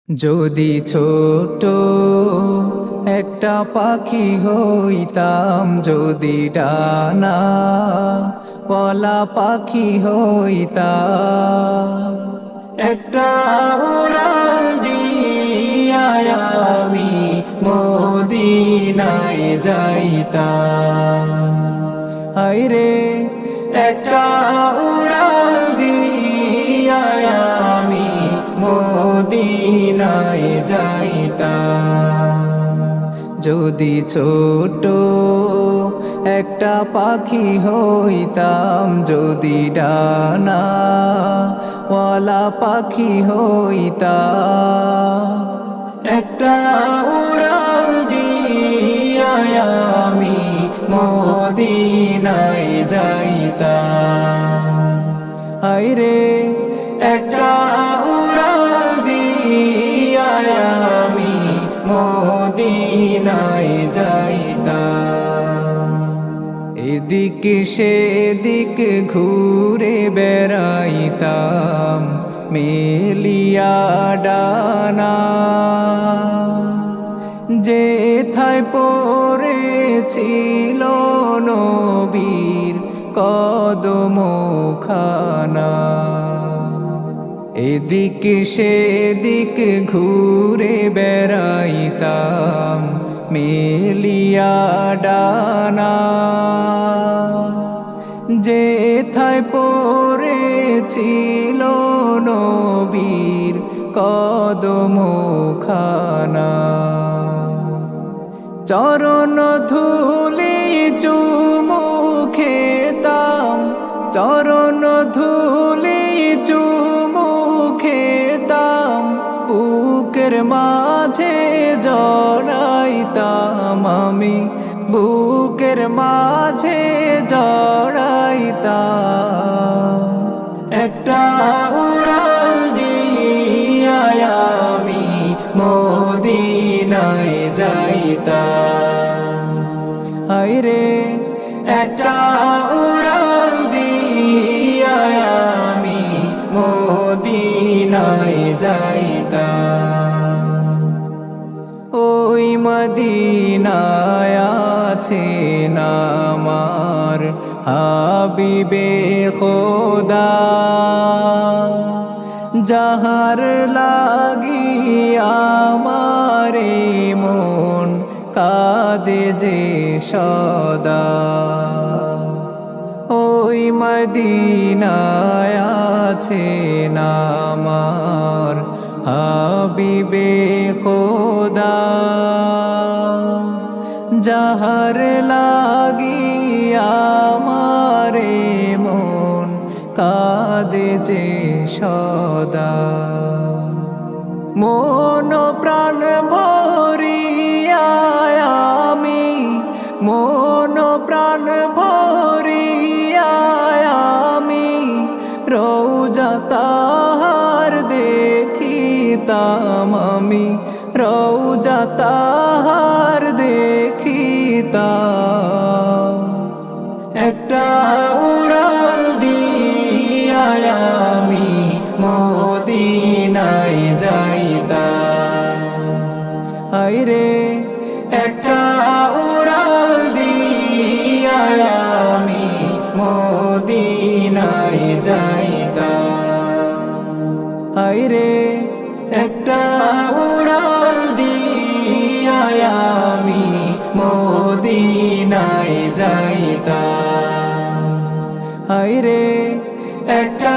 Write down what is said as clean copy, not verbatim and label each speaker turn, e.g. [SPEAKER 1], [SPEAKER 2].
[SPEAKER 1] যদি ছোট একটা পাখি হইতাম, যদি ডানা ওয়ালা পাখি হইতাম, একটা উড়াল দিয়া আমি মদিনায় যাইতাম। হায়রে একটা উড়াল দিয়া আমি মদিনায় যাইতাম। যদি ছোট একটা পাখি হইতাম, যদি ডানা ওয়ালা পাখি হইতাম, একটা উড়াল দিয়া আমি মদিনায় যাইতাম। হায়রে একটা উড়াল দিয়া আমি মদিনায় যাইতাম। এদিক সেদিক ঘুরে বেড়াইতাম মেলিয়া ডানা, যেথায় পড়েছিল নবীর কদমখানা। এদিক সেদিক ঘুরে বেড়াইতাম মেলিয়া ডানা, যেথায় পড়েছিল নবীর কদমখানা। চরণ ধুলি চুমু খেতাম, চরণ ধুলি চুমু খেতাম, বুকের মাঝে জড়াইতাম আমি, বুকের মাঝে জড়াইতাম। একটা উড়াল দিয়া আমি মদিনায় যাইতাম। হায়রে একটা উড়াল দিয়া আমি মদিনায় যাইতাম। ওই মদিনায় আছেন আমার হাবিবে খোদা, যাহার লাগি আমারে মন কাঁদে যে সদা। ওই মদিনায় আছেন আমার হাবিবে খোদা, যাহার লাগি আমারে মন কাঁদে যে সদা। মন প্রাণ ভরিয়া আমি, মন প্রাণ ভরিয়া আমি রওজা তাহার দেখিতাম আমি, রওজা তাহার দেখিতাম। একটা উড়াল দিয়া আমি মদিনায় যাইতাম। হায়রে একটা উড়াল দিয়া আমি মদিনায় যাইতাম। হায়রে একটা উড়াল দিয়া আমি মদিনায় যাইতাম। হায়রে একটা